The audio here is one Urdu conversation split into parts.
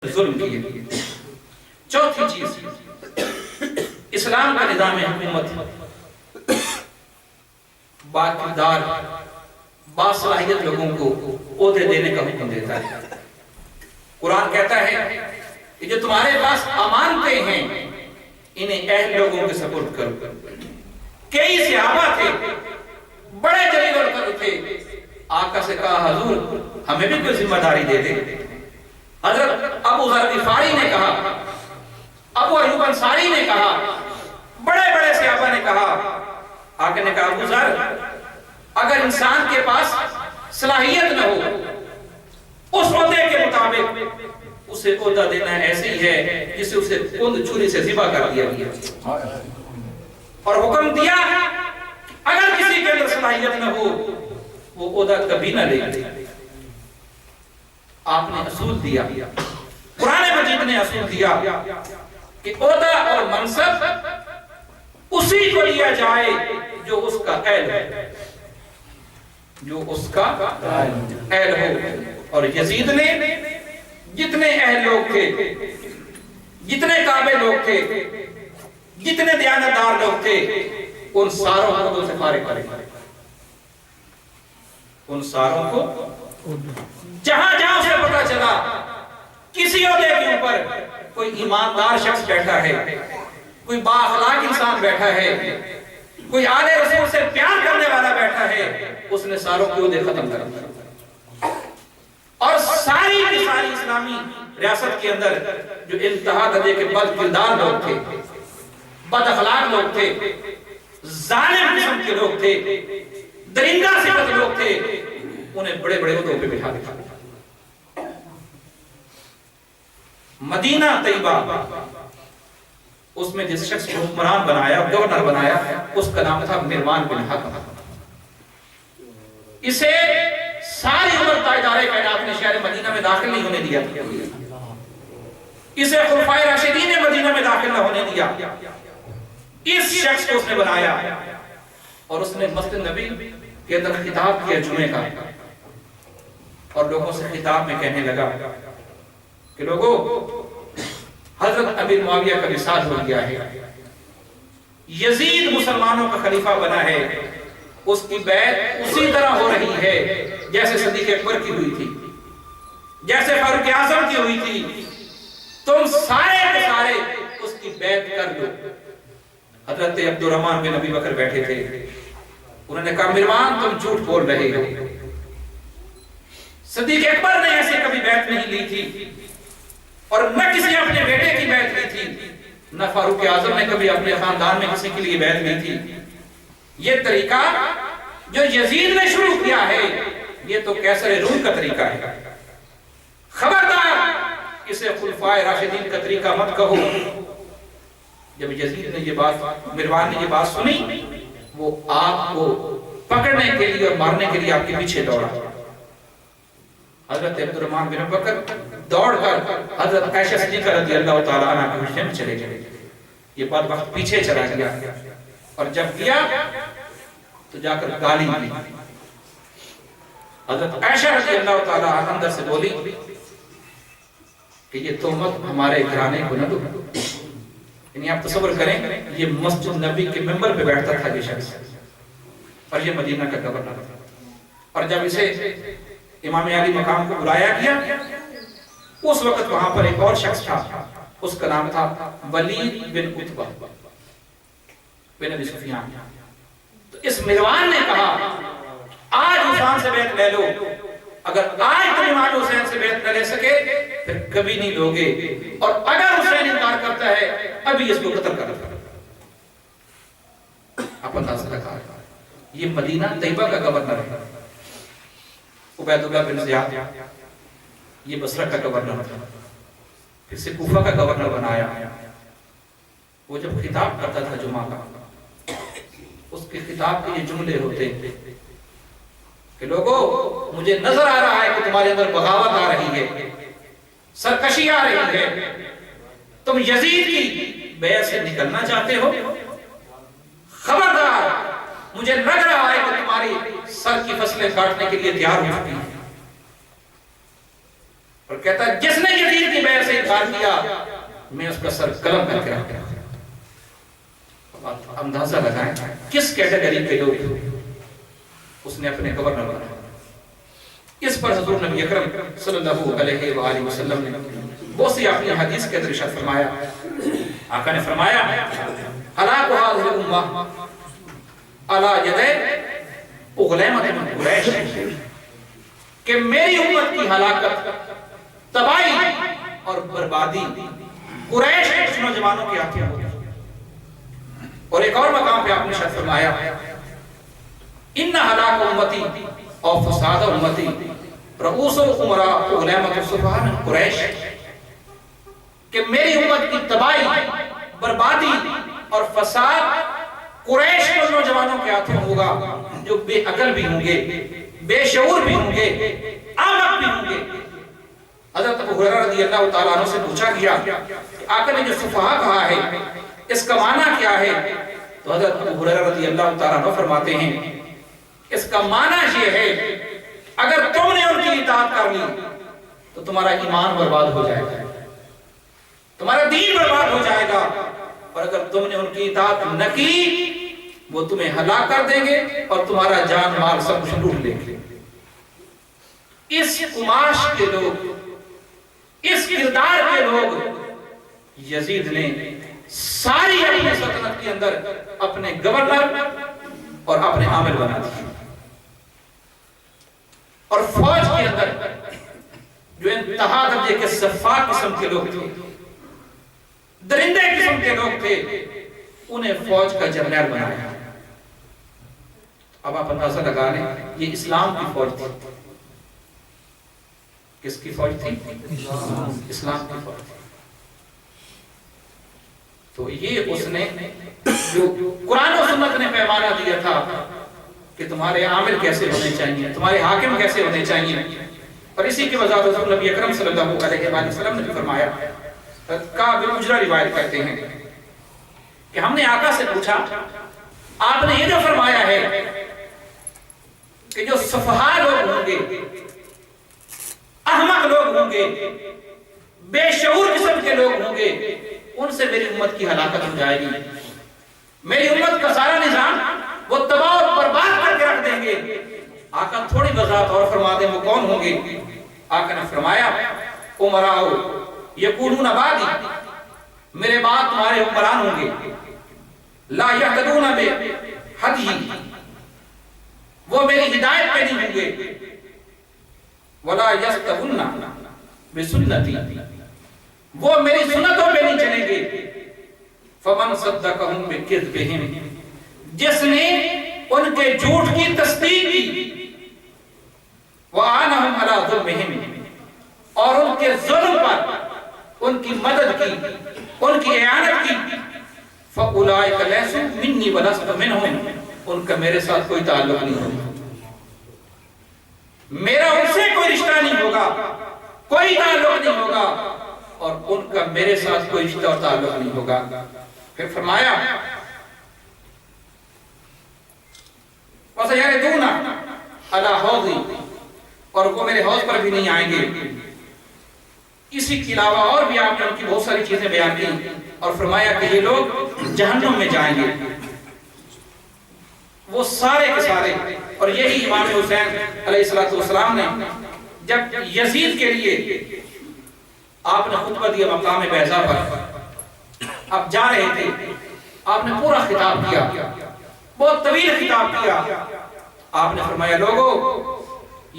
ظلم کیے۔ چوتھی چیز اسلام کا نظام حکومت باقیدار باصلاحیت لوگوں کو عہدے دینے کا حکم دیتا ہے۔ قرآن کہتا ہے کہ جو تمہارے پاس امانتیں ہیں انہیں اہل لوگوں کے سپرد کرو۔ کئی صحابہ تھے، بڑے جلیل القدر تھے، آقا سے کہا حضور ہمیں بھی کوئی ذمہ داری دے دے۔ حضرت ابو ذر غفاری نے کہا، ابو ایوب انصاری نے کہا، بڑے بڑے صحابہ نے کہا۔ آقا نے کہا ابو ذر اگر انسان کے پاس صلاحیت نہ ہو اس عہدے کے مطابق اسے عہدہ دینا ایسے ہی ہے جسے اسے کند چھری سے ذبح کر دیا گیا، اور حکم دیا اگر کسی کے اندر صلاحیت نہ ہو وہ عہدہ کبھی نہ لے۔ آپ نے اصول دیا، قرآن مجید نے اصول دیا کہ عہدہ اور منصب اسی کو لیا جائے جو اس کا اہل ہے، جو اس کا اہل ہو۔ اور یزید نے جتنے اہل لوگ تھے، جتنے قابل لوگ تھے، جتنے دیانتدار لوگ تھے، ان ساروں عہدوں سے فارغ کرے، ان ساروں کو جہاں جہاں سے پتہ چلا کسی عہدے کے اوپر کوئی ایماندار شخص بیٹھا ہے، کوئی با اخلاق انسان بیٹھا ہے، کوئی آل رسول سے پیار کرنے والا بیٹھا ہے، اس نے ساروں کے عہدے ختم کر دیا۔ اور ساری کی ساری اسلامی ریاست کے اندر جو انتہا درجے کے بد کردار لوگ تھے، بد اخلاق لوگ تھے، ظالم قسم کے لوگ تھے، درندہ صفت لوگ تھے، انہیں بڑے بڑے عہدوں پہ بٹھا دیا۔ مدینہ طیبہ اس میں جس شخص کو حکمران بنایا، گورنر بنایا، اس کا نام تھا مروان بن حکم۔ اسے ساری عمر تاجدار کائنات نے شہر مدینہ میں داخل نہیں ہونے دیا، اسے خلفائے راشدین نے مدینہ میں داخل نہ ہونے دیا۔ اس شخص کو اس نے بنایا اور اس نے مسجد نبی کے اندر خطاب کیا جمعے کا، اور لوگوں سے خطاب میں کہنے لگا کہ لوگوں حضرت امیر معاویہ کا وصال ہو گیا ہے، یزید مسلمانوں کا خلیفہ بنا ہے، اس کی بیعت اسی طرح ہو رہی ہے جیسے صدیق اکبر کی ہوئی تھی، جیسے فاروق اعظم کی ہوئی تھی، تم سارے کے سارے اس کی بیعت کر لو۔ حضرت عبد الرحمن بن ابی بکر بیٹھے تھے، انہوں نے کہا مروان تم جھوٹ بول رہے ہو، صدیق اکبر نے ایسے کبھی بیعت نہیں لی تھی، اور نہ کسی اپنے بیٹے کی بیعت لی تھی، نہ فاروق اعظم نے کبھی اپنے خاندان میں کسی کے لیے بیعت لی تھی۔ یہ طریقہ جو یزید نے شروع کیا ہے یہ تو قیصر روم کا طریقہ ہے، خبردار اسے خلفائے راشدین کا طریقہ مت کہو۔ جب یزید نے یہ بات، مروان نے یہ بات سنی، وہ آپ کو پکڑنے کے لیے اور مارنے کے لیے آپ کے پیچھے دوڑا۔ حضرت عبد الرحمن بن بکر دوڑ کر حضرت عائشہ صدیقہ رضی اللہ تعالیٰ عنہ کے حجرے میں چلے گئے۔ یہ بات وقت پیچھے چلا گیا، اور جب گیا تو جا کر گالی دی۔ حضرت عائشہ رضی اللہ تعالیٰ عنہ اندر سے بولی کہ یہ تہمت ہمارے گھرانے کو نہ دو۔ یعنی آپ تصور کریں، یہ مسجد نبی کے ممبر پہ بیٹھتا تھا یہ شخص، اور یہ مدینہ کا گورنر تھا، اور جب اسے امام علی مقام کو بلایا گیا، اس وقت وہاں پر ایک اور شخص تھا، اس کا نام تھا ولید بن عتبہ بن ابی سفیان۔ تو اس مروان نے کہا آج حسین سے بیعت لے لو، اگر آج تم امام حسین سے بیعت نہ لے سکے پھر کبھی نہیں لوگے، اور اگر حسین انکار کرتا ہے ابھی اس کو قتل کر دو۔ آپ اندازہ لگا، یہ مدینہ طیبہ کا گورنر ہے، عبید اللہ بن زیاد یہ بصرہ کا گورنر تھا، پھر سے کوفہ کا گورنر بنایا۔ وہ جب خطاب کرتا تھا جمعہ کا، اس کے خطاب کے یہ جملے ہوتے کہ لوگوں مجھے نظر آ رہا ہے کہ تمہارے اندر بغاوت آ رہی ہے، سرکشی آ رہی ہے، تم یزید کی بیعت سے نکلنا چاہتے ہو، خبردار مجھے لگ رہا ہے کہ تمہاری سر کی فصلیں کاٹنے کے لیے تیار ہو چکی ہیں۔ اور کہتا ہے جس نے یزید کی بیعت سے انکار کیا میں اس کا سر قلم کر کے رکھتا ہوں. اندازہ لگائیں کس کیٹیگری کے لوگ اس نے اپنے گورنر بنایا. اس پر حضور نبی اکرم صلی اللہ علیہ وآلہ وسلم نے بہت سی اپنی حدیث کے اندر ارشاد فرمایا. آقا نے فرمایا ہلاک هذه الامہ علی یدی غلامۃ من قریش، کہ میری امت کی ہلاکت، تباہی اور بربادی قریش کے کچھ نوجوانوں کے ہاتھوں ہوگی. اور ایک اور مقام پہ آپ نے ارشاد فرمایا ان ہلاک امتی اور فساد امتی رؤوس الامراء غلامۃ الصفہاء من قریش، کہ میری امت کی تباہی، بربادی اور فساد قریش کے نوجوانوں کے ہاتھوں ہوگا جو بے عقل بھی ہوں گے، بے شعور بھی ہوں گے، احمق بھی ہوں گے. حضرت ابو ہریرہ رضی اللہ تعالیٰ عنہ سے پوچھا گیا کہ آقا نے جو صفحہ کہا ہے اس کا معنی کیا ہے؟ تو حضرت ابو ہریرہ رضی اللہ تعالیٰ عنہ فرماتے ہیں اس کا معنی یہ ہے اگر تم نے ان کی اطاعت کر لی تو تمہارا ایمان برباد ہو جائے گا، تمہارا دین برباد ہو جائے گا، اور اگر تم نے ان کی اطاعت نہ کی وہ تمہیں ہلاک کر دیں گے اور تمہارا جان مال سب کچھ لوٹ لیں گے. اس قماش کے لوگ، اس کردار کے لوگ یزید نے ساری اپنی سلطنت کے اندر اپنے گورنر اور اپنے عامل بنا دیے. اور فوج کے اندر جو انتہا درجے کے سفاک قسم کے لوگ تھے، درندے قسم کے لوگ تھے، انہیں فوج کا جرنیل بنایا. اب آپ اندازہ لگا لیں یہ اسلام کی فوج تھی. کس کی فوج تھی؟ اسلام کی فوج تھی. تو یہ اس نے جو قرآن و سنت نے پیمانہ دیا تھا کہ تمہارے عامل کیسے ہونے چاہیے، تمہارے حاکم کیسے ہونے چاہیے، اور اسی کی وجہ سے نبی اکرم صلی اللہ علیہ وسلم نے فرمایا. کعب بن عجرہ روایت کرتے ہیں کہ ہم نے آقا سے پوچھا آپ نے یہ جو فرمایا ہے کہ جو سفہاء لوگ ہوں گے، احمق لوگ ہوں گے، بے شعور قسم کے لوگ ہوں گے، ان سے میری امت کی ہلاکت ہو جائے گی، میری امت کا سارا نظام وہ تباہ اور برباد کر کے رکھ دیں گے. آقا تھوڑی وضاحت اور فرما دیں وہ کون ہوں گے. آقا نے فرمایا امراء یکونون بعدی، میرے بعد تمہارے حکمران ہوں گے، لا یہتدون بہدی، وہ میری ہدایت پہ نہیں ہوں گے، ولا یستہون بسنتی، وہ میری سنتوں پہ نہیں چلیں گے. فمن صدقہم بکذبہم، جس نے ان کے جھوٹ کی تصدیق کی، وآنہم علی ظلمہم، اور ان کے ظلم پر ان کی مدد کی، ان کی اعانت کی، فَأُولَئِكَ لَيْسُوا مِنِّي وَلَسْتُ مِنْهُمْ، ان کا میرے ساتھ کوئی تعلق نہیں ہوگا، میرا ان سے کوئی رشتہ نہیں ہوگا، کوئی تعلق نہیں ہوگا، اور ان کا میرے ساتھ کوئی رشتہ اور تعلق نہیں ہوگا. پھر فرمایا وَسَيَرِدُونَ عَلَى حَوْضِي، اور وہ میرے حوض پر بھی نہیں آئیں گے. اسی کے علاوہ اور بھی آپ نے ان کی بہت ساری چیزیں بیان کی اور فرمایا کہ یہ لوگ جہنم میں جائیں گے، وہ سارے کے سارے. اور یہی امام حسین علیہ السلام نے جب یزید کے لیے آپ نے خطبہ دیا مقام بیضا پر، آپ جا رہے تھے، آپ نے پورا خطاب کیا، بہت طویل خطاب کیا. آپ نے فرمایا لوگو،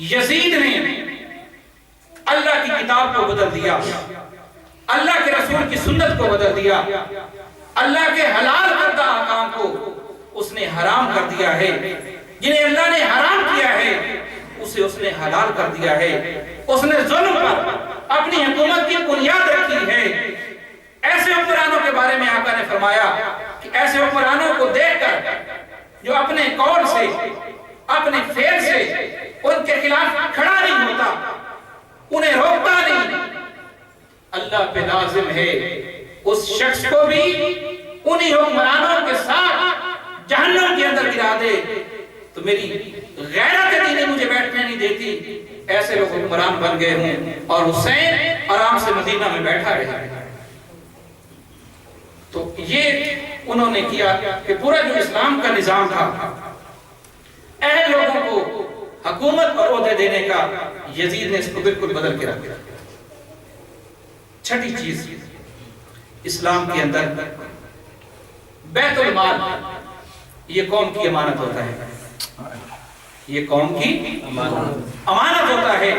یزید نے اللہ کی کتاب کو بدل دیا، اللہ کے رسول کی سنت کو بدل دیا، اللہ کے حلال کردہ احکام کو اس نے حرام کر دیا ہے، جنہیں اللہ نے حرام کیا ہے اسے اس نے حلال کر دیا ہے. اس نے ظلم پر اپنی حکومت کی بنیاد رکھی ہے. ایسے حکمرانوں کے بارے میں آقا نے فرمایا کہ ایسے حکمرانوں کو دیکھ کر جو اپنے قول سے، اپنے فعل سے ان کے خلاف کھڑا نہیں ہوتا، انہیں روکتا نہیں، اللہ پہ لازم ہے اس شخص کو بھی انہی حکمرانوں کے ساتھ جہنم کے اندر گرا دے. تو میری غیرت دینی مجھے بیٹھنے نہیں دیتی، ایسے لوگ حکمران بن گئے ہوں اور حسین آرام سے مدینہ میں بیٹھا رہے. تو یہ انہوں نے کیا کہ پورا جو اسلام کا نظام تھا اہل لوگوں کو حکومت اور عہدے دینے کا، یزید نے اس کو بالکل بدل کے رکھ دیا. چھٹی چیز، اسلام کے اندر بیت المال یہ قوم کی امانت ہوتا ہے. یہ قوم کی امانت ہوتا ہے.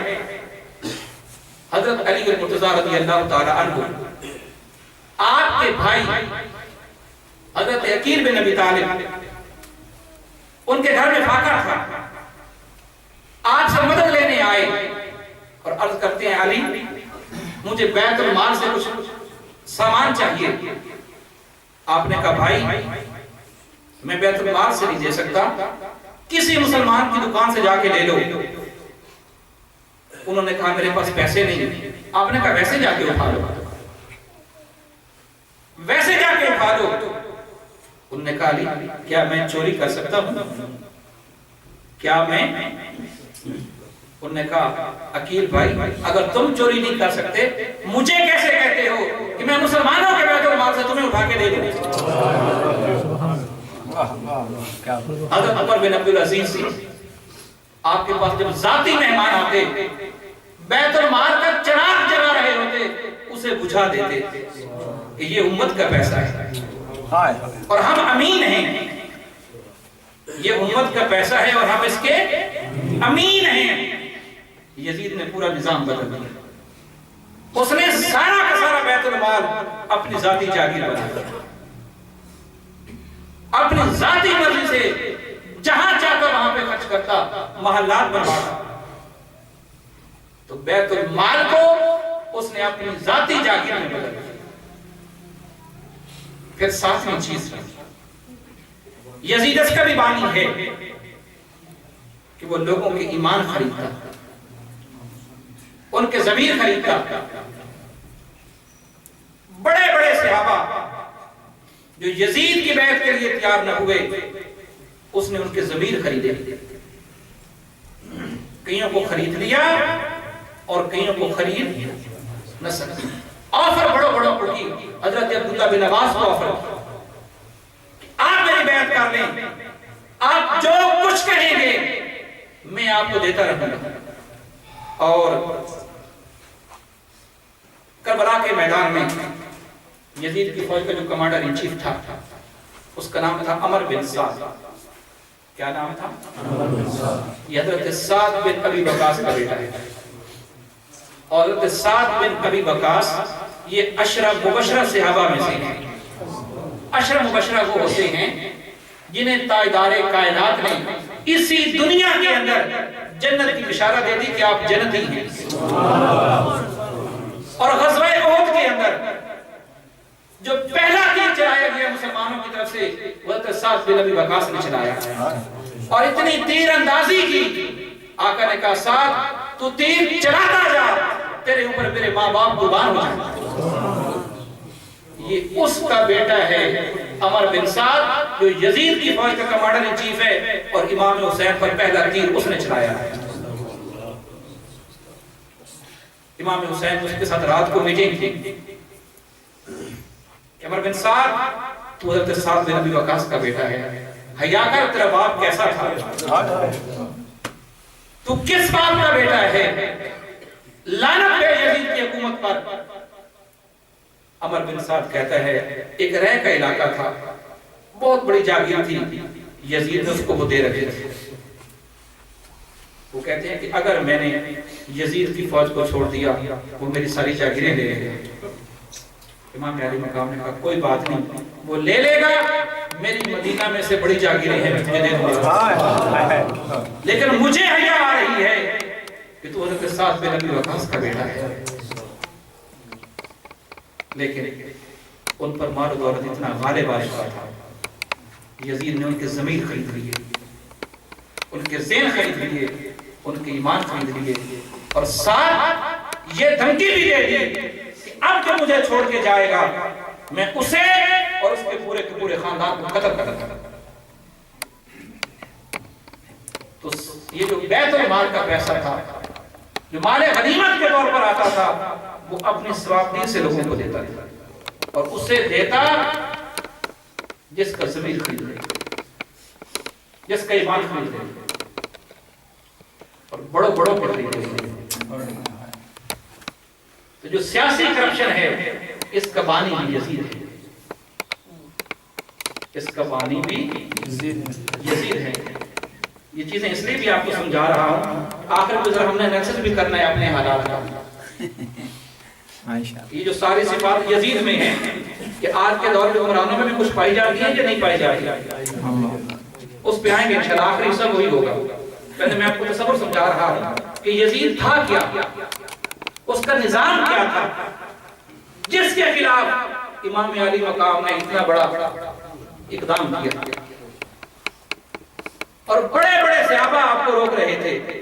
حضرت علی المرتضیٰ رضی اللہ تعالی عنہ، آپ کے بھائی حضرت عقیل بن ابی طالب، ان کے گھر میں فاقہ تھا. آپ سے مدد لینے آئے اور عرض کرتے ہیں علی مجھے بیت المال سے کچھ سامان چاہیے. آپ نے کہا بھائی میں بیت المال سے نہیں دے سکتا، کسی مسلمان کی دکان سے جا کے لے لو. انہوں نے کہا میرے پاس پیسے نہیں. آپ نے کہا ویسے جا کے اٹھا لو، ویسے جا کے اٹھا لو. انہوں نے کہا علی کیا میں چوری کر سکتا ہوں؟ کیا میں؟ انہوں نے کہا عقیل بھائی اگر تم چوری نہیں کر سکتے مجھے کیسے کہتے ہو کہ میں مسلمانوں کے بیت المال سے تمہیں اٹھا کے دے دوں؟ حضرت عمر بن عبدالعزیز آپ کے پاس جب ذاتی مہمان آتے بیت المال کا چراغ جلا رہے ہوتے اسے بجھا دیتے کہ یہ امت کا پیسہ ہے اور ہم امین ہیں. یہ امت کا پیسہ ہے اور ہم اس کے امین ہیں. یزید نے پورا نظام بدل دیا. اس نے سارا کا سارا بیت المال اپنی ذاتی جاگیر بنا دیا. اپنی ذاتی مرضی سے جہاں چاہتا وہاں پہ خرچ کرتا، محلات بنواتا. تو بیت المال کو اس نے اپنی ذاتی جاگیر میں بدل دیا. پھر ساتویں چیز، یزید اس کا بھی بانی ہے کہ وہ لوگوں کے ایمان خریدتا، ان کے ضمیر خریدتا. بڑے بڑے صحابہ جو یزید کی بیعت کے لیے تیار نہ ہوئے اس نے ان کے ضمیر خریدے. کئیوں کو خرید لیا اور کئیوں کو خرید نہ سکتے. آفر بڑوں بڑوں کو کی. حضرت عبداللہ بن عباس کو آفر کی آپ میری بیعت کر لیں، آپ جو کچھ کہیں گے میں آپ کو دیتا رہوں گا. اور کربلا کے میدان میں یزید کی فوج کا جو کمانڈر ان چیف تھا اس کا نام تھا عمر بن سعد. کیا نام تھا؟ یہ حضرت سعد بن ابی وقاص کا بیٹا ہے. اور حضرت سعد بن ابی وقاص یہ عشرہ مبشرہ صحابہ میں سے ہیں. عشرہ مبشرہ وہ ہوتے ہیں جنہیں تاجدار کائنات نے اسی دنیا کے اندر جنت کی بشارت دے دی کہ آپ جنتی ہیں. اور غزوہ احد کے اندر جو پہلا تیر چلایا گیا مسلمانوں کی طرف سے حضرت سعد بن ابی وقاص نے چلایا اور اتنی تیر اندازی کی. آقا نے کہا سعد تو تیر چلاتا جا، تیرے اوپر میرے ماں باپ قربان ہو جائیں. یہ اس کا بیٹا ہے عمر بن سعد جو یزید کی فوج کا کمانڈر ان چیف ہے اور امام حسین پر پہلا تیر اس نے چلایا. امام حسین اس کے ساتھ رات کو میٹنگ کی. عمر بن سعد تو حضرت سعد بن ابی وقاص کا بیٹا ہے، حیا کر تیرا باپ کیسا تھا، تو کس باپ کا بیٹا ہے؟ لعنت ہے یزید کی حکومت پر. عمر بن سعد کہتا ہے ایک رہ کا علاقہ تھا، بہت بڑی جاگیر تھی، یزید نے اس کو وہ دے رکھے تھے. وہ کہتے ہیں کہ اگر میں نے یزید کی فوج کو چھوڑ دیا وہ میری ساری جاگیریں لے لے گا. امام علی مقام نے کہا کوئی بات نہیں، وہ لے لے گا، میری مدینہ میں سے بڑی جاگیریں ہیں میں تجھے دے دوں گا، لیکن مجھے حیا آ رہی ہے کہ تو حضرت سعد بن ابی وقاص کا بیٹا ہے. لیکن ان پر مال و دولت اتنا غالب آ چکا تھا، یزید نے ان کے ضمیر خرید لیے، ان کے ذہن خرید لیے، ان کے ایمان خرید لیے اور ساتھ یہ دھمکی بھی دے دی کہ اب جو مجھے چھوڑ کے جائے گا میں اسے اور اس کے پورے خاندان کو قتل کر دوں. تو یہ جو بیت المال کا پیسہ تھا جو مال غنیمت کے طور پر آتا تھا وہ اپنے ثوابدید سے لوگوں کو دیتا تھا، اور اسے دیتا جس کا ضمیر خرید لے، جس کا ایمان خرید لے، اور بڑوں بڑوں کو خرید لے۔ تو جو سیاسی کرپشن ہے اس کا بانی بھی یزید ہے، اس کا بانی بھی یزید ہے۔ یہ چیزیں اس لیے بھی آپ کو سمجھا رہا ہوں، آخر میں ذرا ہم نے نیکسس بھی کرنا ہے اپنے حالات کا۔ یہ جو ساری صفات یزید میں ہیں کہ آج کے دور کے حکمرانوں میں بھی کچھ پائی جاتی ہیں یا نہیں پائی جاتی، اس پہ آئیں گے انشاءاللہ، آخری حصہ وہی ہوگا۔ پہلے میں آپ کو تصور سمجھا رہا ہوں کہ یزید تھا کیا، اس کا نظام کیا تھا جس کے خلاف امام علی مقام نے اتنا بڑا اقدام کیا، اور بڑے بڑے صحابہ آپ کو روک رہے تھے،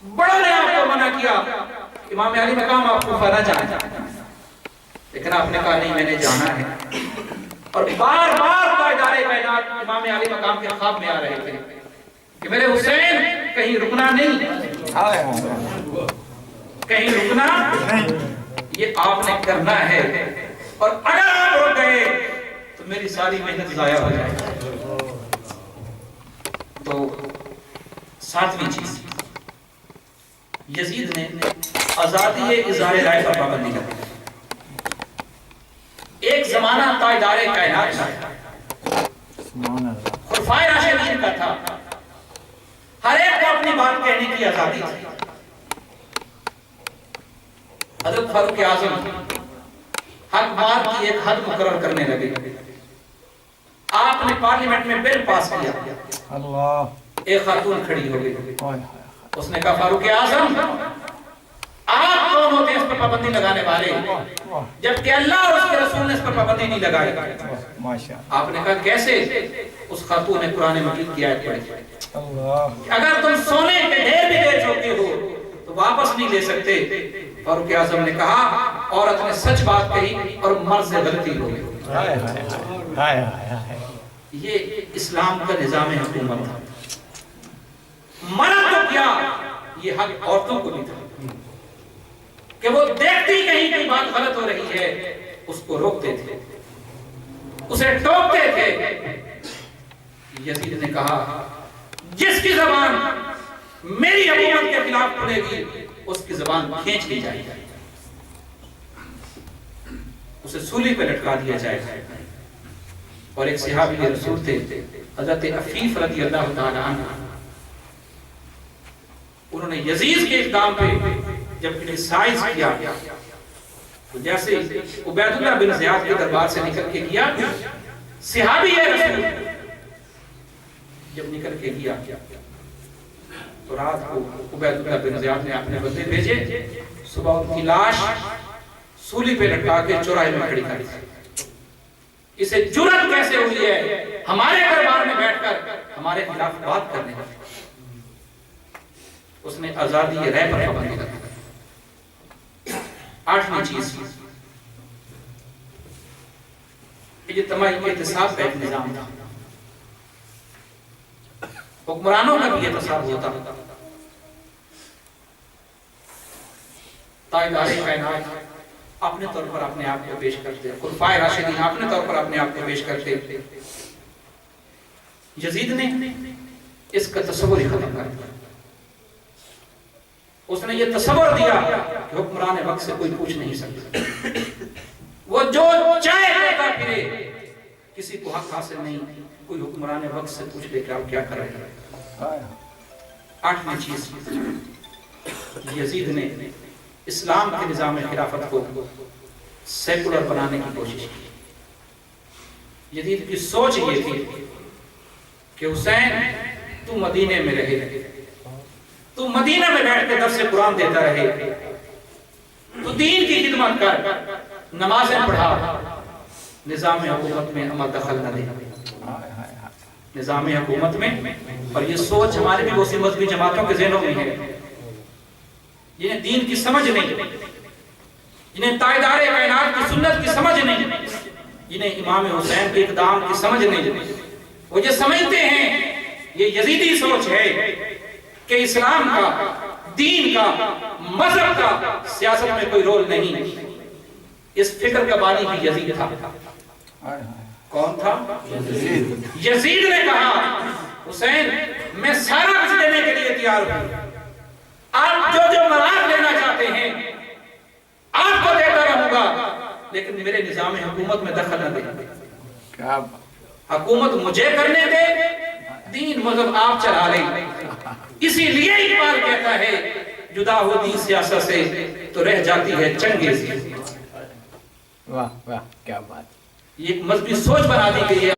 بڑوں نے آپ کو منع کیا امام علی مقام آپ کو فنا جانا، لیکن آپ نے کہا نہیں میں نے جانا ہے، اور بار بار تاجدار کائنات امام علی مقام کے خواب میں آ رہے تھے کہ میرے حسین کہیں رکنا نہیں، کہیں رکنا، یہ آپ نے کرنا ہے، اور اگر آپ رک گئے تو میری ساری محنت ضائع ہو جائے گی۔ تو ساتویں چیز، یزید نے آزادی اظہار رائے پر پابندی کر دی۔ ایک زمانہ تاجدار کائنات کا، خلفائے راشدین کا تھا، ہر ایک کو اپنی بات کہنے کی آزادی تھی۔ حضرت فاروق اعظم حق بات کی ایک حد مقرر کرنے لگے، آپ نے پارلیمنٹ میں بل پاس کیا، ایک خاتون کھڑی ہو گئی، اس نے کہا فاروق اعظم آپ کون ہوتے ہیں اس پر پابندی لگانے والے، جبکہ اللہ اور اس کے رسول نے اس پر پابندی نہیں لگائی۔ آپ نے کہا کیسے؟ اس خاتون نے قرآن مجید کی آیت پڑھی، اگر تم سونے کے ڈھیر بھی دے چکے ہو تو واپس نہیں لے سکتے۔ فاروق اعظم نے کہا عورت نے سچ بات کہی اور مرد سے غلطی ہو گئی۔ یہ اسلام کا نظام حکومت تھا، مرد تو کیا یہ حق عورتوں کو بھی تھا کہ وہ دیکھتی کہیں کوئی بات غلط ہو رہی ہے اس کو روکتے تھے، اسے ٹوکتے تھے۔ یزید نے کہا جس کی زبان میری حکومت کے خلاف کھلے گی اس کی زبان کھینچ لی جائے گی، اسے سولی پہ لٹکا دیا جائے گا۔ اور ایک صحابی رسول تھے حضرت عفیف رضی اللہ تعالی عنہ، انہوں نے یزید کے اقدام پہ جب کرٹیسائز کیا تو جیسے عبید اللہ بن زیاد کے دربار سے نکل کے گیا، صحابی رسول جب نکل کے گیا تو رات کو عبید اللہ بن زیاد نے اپنے بندے بھیجے، صبح ان کی لاش سولی پہ لٹکا کے چوراہے میں کھڑی کر دی۔ اسے جرأت کیسے ہوئی ہے ہمارے دربار میں بیٹھ کر ہمارے خلاف بات کرنے کی؟ اس نے آزادی رائے پر پابندی لگا۔ آٹھویں چیز، اجتماعی احتساب کا ایک نظام تھا، حکمرانوں کا بھی احتساب ہوتا، تاجدار کائنات اپنے طور پر اپنے آپ کو پیش کرتے، خلفائے راشدین اپنے طور پر اپنے آپ کو پیش کرتے۔ یزید نے اس کا تصور ہی ختم کر دیا، اس نے یہ تصور دیا کہ حکمران وقت سے کوئی پوچھ نہیں سکتا، وہ جو چاہے کرتا پھرے، کسی کو حق حاصل نہیں، کوئی حکمران وقت سے پوچھ لے کہ آپ کیا کر رہے ہیں۔ آٹھویں چیز، یزید نے اسلام کے نظام خلافت کو سیکولر بنانے کی کوشش کی۔ یزید کی سوچ یہ تھی کہ حسین تو مدینے میں رہے، تو مدینہ میں بیٹھ کے درس قرآن دیتا رہے، تو دین کی خدمت کر، نمازیں پڑھا، نظام حکومت میں عمل دخل نہ دے، نظام حکومت میں۔ اور یہ سوچ ہمارے بھی اسی مذہبی جماعتوں کے ذہنوں میں ہے جنہیں دین کی سمجھ نہیں، جنہیں تاجدار کائنات کی سنت کی سمجھ نہیں، جنہیں امام حسین کے اقدام کی سمجھ نہیں۔ وہ یہ سمجھتے ہیں، یہ یزیدی سوچ ہے کہ اسلام کا دین کا، مذہب کا سیاست میں کوئی رول نہیں۔ اس فکر کا بانی بھی یزید تھا۔ کون تھا؟ یزید نے کہا حسین میں سارا کچھ دینے کے لیے تیار ہوں، آپ جو مراد لینا چاہتے ہیں آپ کو دیتا رہوں گا، لیکن میرے نظام حکومت میں دخل نہ دے، حکومت مجھے کرنے دے، دین مذہب آپ چلا لیں۔ اسی لیے اقبال کہتا ہے جدا ہو دین سیاست سے تو رہ جاتی ہے چنگیزی۔ واہ واہ کیا بات، یہ ایک مذہبی سوچ بنا دی گئی ہے۔